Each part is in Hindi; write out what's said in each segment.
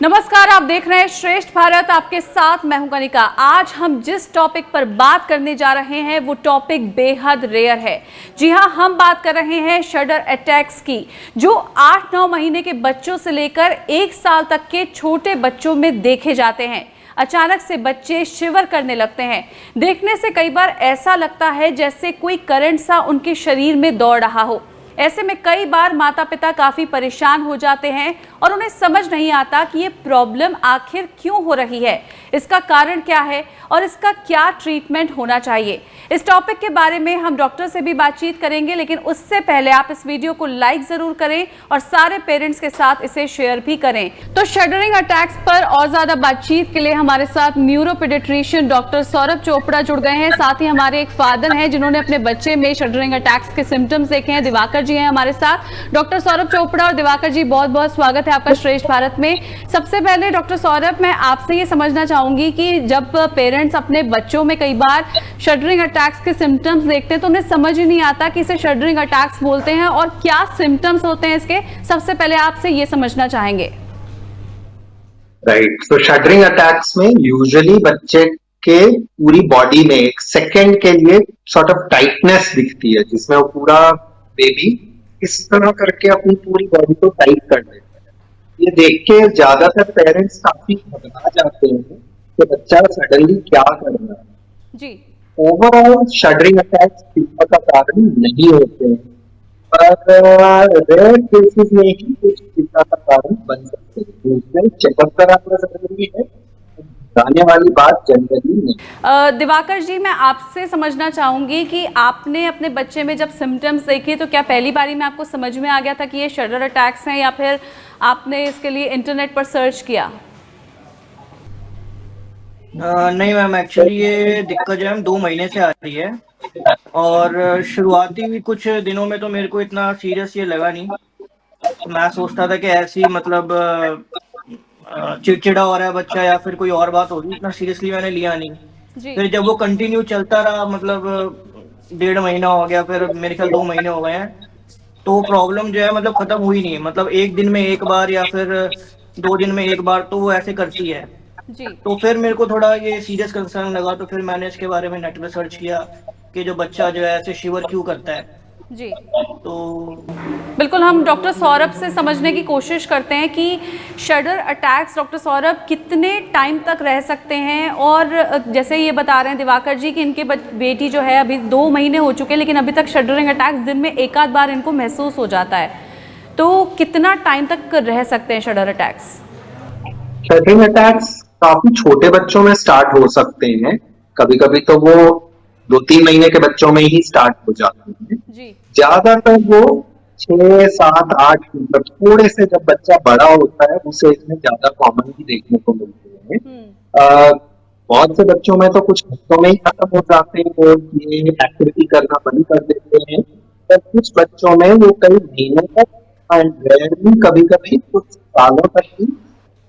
नमस्कार, आप देख रहे हैं श्रेष्ठ भारत, आपके साथ मैं हूं कनिका। आज हम जिस टॉपिक पर बात करने जा रहे हैं वो टॉपिक बेहद रेयर है। जी हां, हम बात कर रहे हैं शडर अटैक्स की, जो 8-9 महीने के बच्चों से लेकर 1 साल तक के छोटे बच्चों में देखे जाते हैं। अचानक से बच्चे शिवर करने लगते हैं। देखने से कई बार ऐसा लगता है जैसे कोई करंट सा उनके शरीर में दौड़ रहा हो। ऐसे में कई बार माता पिता काफ़ी परेशान हो जाते हैं और उन्हें समझ नहीं आता कि ये प्रॉब्लम आखिर क्यों हो रही है, इसका कारण क्या है और इसका क्या ट्रीटमेंट होना चाहिए। इस टॉपिक के बारे में हम डॉक्टर से भी बातचीत करेंगे, लेकिन उससे पहले आप इस वीडियो को लाइक ज़रूर करें और सारे पेरेंट्स के साथ इसे शेयर भी करें। तो शडरिंग अटैक्स पर और ज़्यादा बातचीत के लिए हमारे साथ न्यूरोपीडियाट्रिशियन डॉक्टर सौरभ चोपड़ा जुड़ गए हैं। साथ ही हमारे एक फादर हैं जिन्होंने अपने बच्चे में शडरिंग अटैक्स के सिम्टम्स देखे हैं। दिवाकर जी हैं हमारे साथ। डॉक्टर सौरभ चोपड़ा और दिवाकर जी, बहुत बहुत स्वागत है आपका श्रेष्ठ भारत में। सबसे पहले डॉक्टर सौरभ, मैं आपसे ये समझना चाहूंगी कि जब पेरेंट्स अपने बच्चों में कई बार शडरिंग अटैक्स के सिम्टम्स देखते हैं तो उन्हें समझ ही नहीं आता कि इसे शडरिंग अटैक्स बोलते हैं और क्या सिम्टम्स होते हैं इसके। सबसे पहले आपसे ये समझना चाहेंगे। राइट, तो शडरिंग अटैक्स में यूजुअली बच्चे के पूरी बॉडी में एक सेकेंड के लिए सॉर्ट ऑफ टाइटनेस दिखती है, जिसमें वो पूरा बेबी इस तरह करके अपनी पूरी बॉडी को टाइट कर देता है। ये देख के ज्यादातर पेरेंट्स काफी घबरा जाते हैं कि बच्चा सडनली क्या कर रहा है। जी, ओवरऑल शडरिंग अटैक्स चिंता का कारण नहीं होते हैं, पर रेयर केसेस में ही कुछ चिंता का कारण बन सकते हैं। उसमें चेकअप कराना जरूरी है, जाने वाली बात जनरली नहीं। दिवाकर जी, मैं आपसे समझना चाहूंगी कि आपने अपने बच्चे में जब सिम्टम्स देखे तो क्या पहली बारी में आपको समझ में आ गया था कि ये शडर अटैक्स हैं, या फिर आपने इसके लिए इंटरनेट पर सर्च किया? नहीं मैम, एक्चुअली ये दिक्कत जो है 2 महीने से आ रही है और शुरुआती कुछ दिनों में तो मेरे को इतना सीरियस ये लगा नहीं। मैं सोचता था कि ऐसी मतलब चिड़चिड़ा हो रहा है बच्चा या फिर कोई और बात होगी, इतना सीरियसली मैंने लिया नहीं। फिर जब वो कंटिन्यू चलता रहा, मतलब 1.5 महीना हो गया, फिर मेरे ख्याल 2 महीने हो गए हैं, तो प्रॉब्लम जो है मतलब खत्म हुई नहीं। मतलब 1 दिन में 1 बार या फिर 2 दिन में 1 बार तो वो ऐसे करती है। जी। तो फिर मेरे को थोड़ा ये सीरियस कंसर्न लगा, तो फिर मैंने इसके बारे में नेट में सर्च किया कि जो बच्चा जो है ऐसे शिवर क्यों करता है। जी, तो बिल्कुल हम डॉक्टर सौरभ से समझने की कोशिश करते हैं कि शडर अटैक्स, डॉक्टर सौरभ, कितने टाइम तक रह सकते हैं। और जैसे ये बता रहे हैं दिवाकर जी कि इनके बेटी जो है अभी 2 महीने हो चुके हैं, लेकिन अभी तक शडरिंग अटैक्स दिन में 1 आध बार इनको महसूस हो जाता है, तो कितना टाइम तक रह सकते हैं शडर अटैक्स? शडरिंग अटैक्स काफी छोटे बच्चों में स्टार्ट हो सकते हैं, कभी कभी तो वो 2-3 महीने के बच्चों में ही स्टार्ट हो जाते हैं। ज्यादातर वो 6, 7, 8, मतलब थोड़े से जब बच्चा बड़ा होता है उस एज में ज्यादा कॉमन भी देखने को मिलते हैं। बहुत से बच्चों में तो कुछ हफ्तों में ही खत्म हो जाते हैं, वो ये एक्टिविटी करना बंद कर देते हैं। पर कुछ बच्चों में वो कई महीनों तक एंड रेयरली कभी कभी कुछ सालों तक ही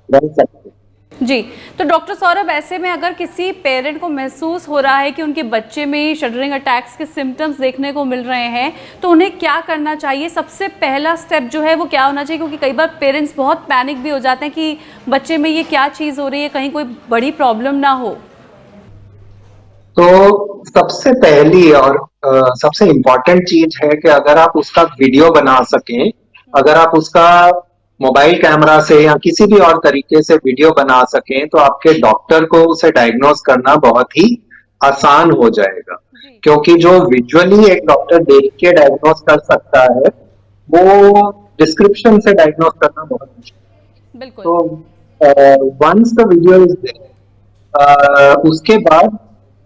रह सकते हैं। जी, तो डॉक्टर सौरभ, ऐसे में अगर किसी पेरेंट को महसूस हो रहा है कि उनके बच्चे में शडरिंग अटैक्स के सिम्टम्स देखने को मिल रहे हैं, तो उन्हें क्या करना चाहिए? सबसे पहला स्टेप जो है वो क्या होना चाहिए? क्योंकि कई बार पेरेंट्स बहुत पैनिक भी हो जाते हैं कि बच्चे में ये क्या चीज़ हो रही है, कहीं कोई बड़ी प्रॉब्लम ना हो। तो सबसे पहली और सबसे इम्पोर्टेंट चीज है कि अगर आप उसका वीडियो बना सकें, अगर आप उसका मोबाइल कैमरा से या किसी भी और तरीके से वीडियो बना सकें, तो आपके डॉक्टर को उसे डायग्नोज करना बहुत ही आसान हो जाएगा। क्योंकि जो विजुअली एक डॉक्टर देख के डायग्नोज कर सकता है, वो डिस्क्रिप्शन से डायग्नोज करना बहुत मुश्किल है। तो once the video is there, उसके बाद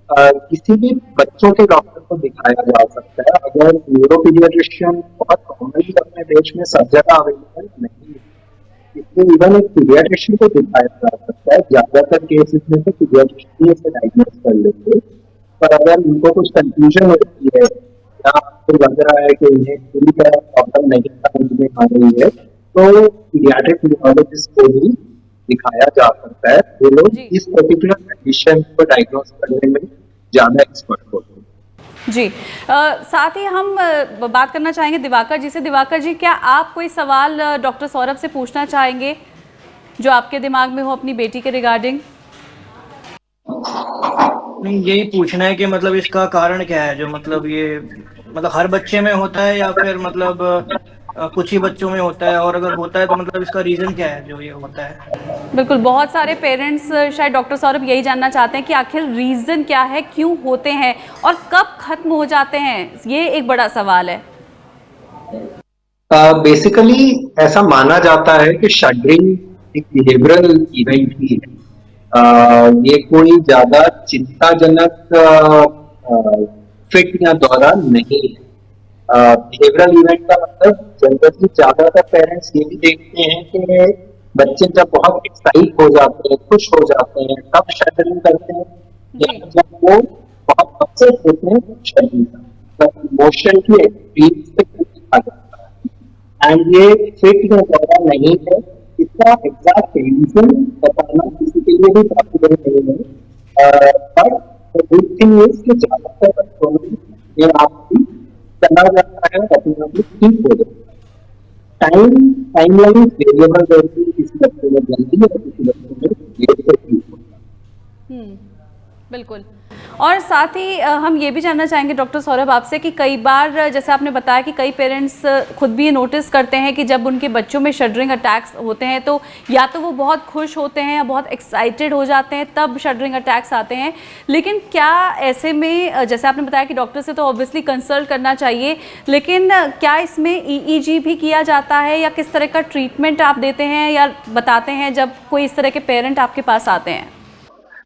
किसी भी बच्चों के डॉक्टर को दिखाया जा सकता है। अगर न्यूरोपीडियाट्रिशियन बहुत कॉमनली अपने देश में सब जगह अवेलेबल नहीं है, इसलिए इवन एक पीडियाट्रिशियन को दिखाया जा सकता है। ज्यादातर केसेस में तो पीडियाट्रिशियन से डायग्नोज कर लेंगे, पर अगर उनको कुछ कंफ्यूजन होती है या आपको लग रहा है कि उन्हें पूरी तरह प्रॉब्लम नहीं समझ में आ रही है, तो पीडियाट्रिक न्यूरोलॉजिस्ट को भी दिखाया जा सकता है। वो लोग इस पर्टिकुलर कंडीशन को डायग्नोज करने में ज्यादा एक्सपर्ट होते हैं। जी, साथ ही हम बात करना चाहेंगे दिवाकर जी से। दिवाकर जी, क्या आप कोई सवाल डॉक्टर सौरभ से पूछना चाहेंगे? जो आपके दिमाग में हो अपनी बेटी के रिगार्डिंग? नहीं, यही पूछना है कि मतलब इसका कारण क्या है, जो मतलब ये मतलब हर बच्चे में होता है या फिर मतलब कुछ ही बच्चों में होता है, और अगर होता है तो मतलब इसका रीजन क्या है जो ये होता है? बिल्कुल, बहुत सारे पेरेंट्स शायद डॉक्टर सौरभ यही जानना चाहते हैं कि आखिर रीजन क्या है, क्यों होते हैं और कब खत्म हो जाते हैं, ये एक बड़ा सवाल है। बेसिकली ऐसा माना जाता है कि शटरिंग एक बिहेवियरल इवेंट ही है। ये कोई ज्यादा चिंताजनक फिट या दौरा नहीं है। बिहेवियरल इवेंट का मतलब जनरली ज्यादातर पेरेंट्स ये भी देखते हैं कि बच्चे जब बहुत एक्साइट हो जाते हैं, खुश हो जाते हैं, तब शटरिंग करते हैं, या जब वो बहुत अपसेट होते हैं तब शटरिंग करते हैं। इमोशन की एक्सट्रीम पे आ जाता है। एंड ये फिट या दौरा नहीं है, इसका एग्जैक्ट रीजन बताना किसी के लिए भी पॉसिबल नहीं है। बट गुड थिंग इज कि ज्यादातर बच्चों में ये आपकी चला जाता है, अपने आप ठीक हो जाता है। टाइमलाइन वेरिएबल रहती है, किसी बच्चे में जल्दी और किसी बच्चे में लेट से ठीक होता है। बिल्कुल। और साथ ही हम ये भी जानना चाहेंगे डॉक्टर सौरभ आपसे कि कई बार जैसे आपने बताया कि कई पेरेंट्स खुद भी ये नोटिस करते हैं कि जब उनके बच्चों में शटरिंग अटैक्स होते हैं तो या तो वो बहुत खुश होते हैं या बहुत एक्साइटेड हो जाते हैं, तब शटरिंग अटैक्स आते हैं। लेकिन क्या ऐसे में, जैसे आपने बताया कि डॉक्टर से तो ऑब्वियसली कंसल्ट करना चाहिए, लेकिन क्या इसमें EEG भी किया जाता है या किस तरह का ट्रीटमेंट आप देते हैं या बताते हैं जब कोई इस तरह के पेरेंट आपके पास आते हैं?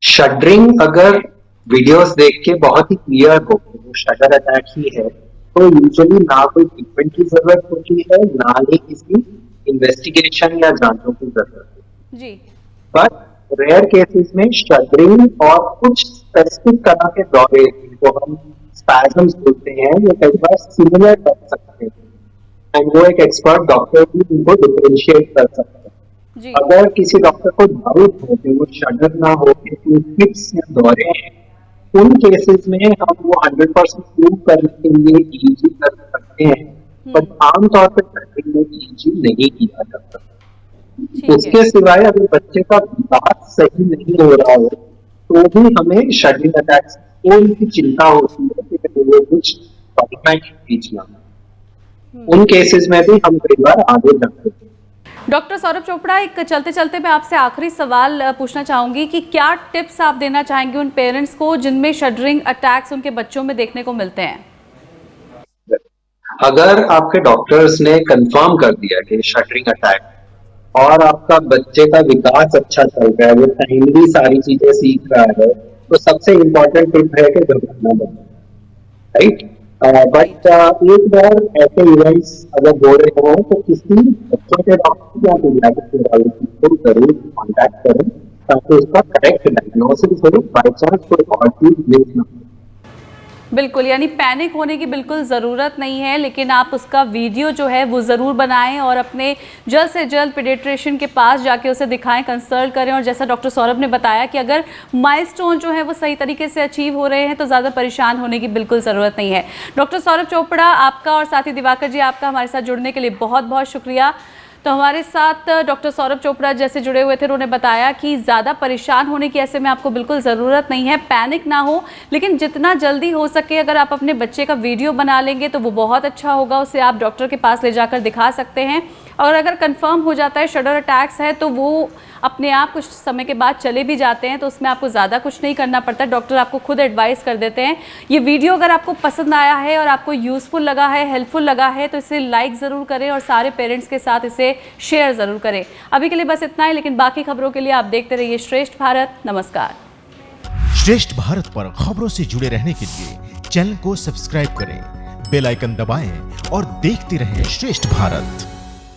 शटरिंग अगर वीडियोस देख के बहुत ही क्लियर हो वो शटर अटैक ही है, तो यूजुअली ना कोई ट्रीटमेंट की जरूरत होती है, ना ही किसी इन्वेस्टिगेशन या जांचों की जरूरत है जी। पर रेयर केसेस में शटरिंग और कुछ स्पेसिफिक तरह के दौरे जिनको हम स्पैजम्स बोलते हैं, ये कई बार सिमिलर कर सकते हैं एंड वो एक एक्सपर्ट डॉक्टर भी इनको डिफरेंशिएट कर सकते हैं जी। अगर किसी डॉक्टर को डाउट हो कि वो शटर ना हो कि फिक्स या दौरे हैं, उन केसेस में हम वो 100% प्रूव करने के लिए EEG कर सकते हैं, पर आमतौर पर शटरिंग में EEG नहीं किया जाता। उसके सिवाय अगर बच्चे का विकास सही नहीं हो रहा हो तो भी हमें शटरिंग अटैक से उनकी चिंता होती है कि वो कुछ प्रॉब्लम। उन केसेस में भी हम कई बार आगे बढ़ते हैं। डॉक्टर सौरभ चोपड़ा, एक चलते चलते मैं आपसे आखिरी सवाल पूछना चाहूंगी कि क्या टिप्स आप देना चाहेंगे उन पेरेंट्स को जिनमें शटरिंग अटैक्स उनके बच्चों में देखने को मिलते हैं? अगर आपके डॉक्टर्स ने कंफर्म कर दिया कि शटरिंग अटैक और आपका बच्चे का विकास अच्छा चल रहा है, वो टाइमली सारी चीजें सीख रहा है, तो सबसे इम्पोर्टेंट टिप है कि घबराना बंद, राइट। बट एक बार ऐसे इवेंट्स अगर हो रहे हो तो किसी बच्चों के डॉक्टर या पीडियाट्रिक को जरूर कॉन्टैक्ट करें ताकि उसका करेक्ट डायग्नोसिस हो, बाई चांस कोई और चीज मिस ना हो। बिल्कुल, यानी पैनिक होने की बिल्कुल ज़रूरत नहीं है, लेकिन आप उसका वीडियो जो है वो ज़रूर बनाएं और अपने जल्द से जल्द पीडियाट्रिशियन के पास जाके उसे दिखाएं, कंसल्ट करें। और जैसा डॉक्टर सौरभ ने बताया कि अगर माइलस्टोन जो है वो सही तरीके से अचीव हो रहे हैं तो ज़्यादा परेशान होने की बिल्कुल ज़रूरत नहीं है। डॉक्टर सौरभ चोपड़ा, आपका और साथी दिवाकर जी, आपका हमारे साथ जुड़ने के लिए बहुत बहुत शुक्रिया। तो हमारे साथ डॉक्टर सौरभ चोपड़ा जैसे जुड़े हुए थे, उन्होंने बताया कि ज़्यादा परेशान होने की ऐसे में आपको बिल्कुल ज़रूरत नहीं है, पैनिक ना हो, लेकिन जितना जल्दी हो सके अगर आप अपने बच्चे का वीडियो बना लेंगे तो वो बहुत अच्छा होगा। उसे आप डॉक्टर के पास ले जाकर दिखा सकते हैं और अगर कंफर्म हो जाता है शटर अटैक्स है तो वो अपने आप कुछ समय के बाद चले भी जाते हैं, तो उसमें आपको ज़्यादा कुछ नहीं करना पड़ता, डॉक्टर आपको खुद एडवाइस कर देते हैं। ये वीडियो अगर आपको पसंद आया है और आपको यूज़फुल लगा है, हेल्पफुल लगा है, तो इसे लाइक ज़रूर करें और सारे पेरेंट्स के साथ इसे शेयर ज़रूर करें। अभी के लिए बस इतना ही, लेकिन बाकी खबरों के लिए आप देखते रहिए श्रेष्ठ भारत। नमस्कार। श्रेष्ठ भारत पर खबरों से जुड़े रहने के लिए चैनल को सब्सक्राइब करें, बेल आइकन दबाएं और देखते रहें श्रेष्ठ भारत।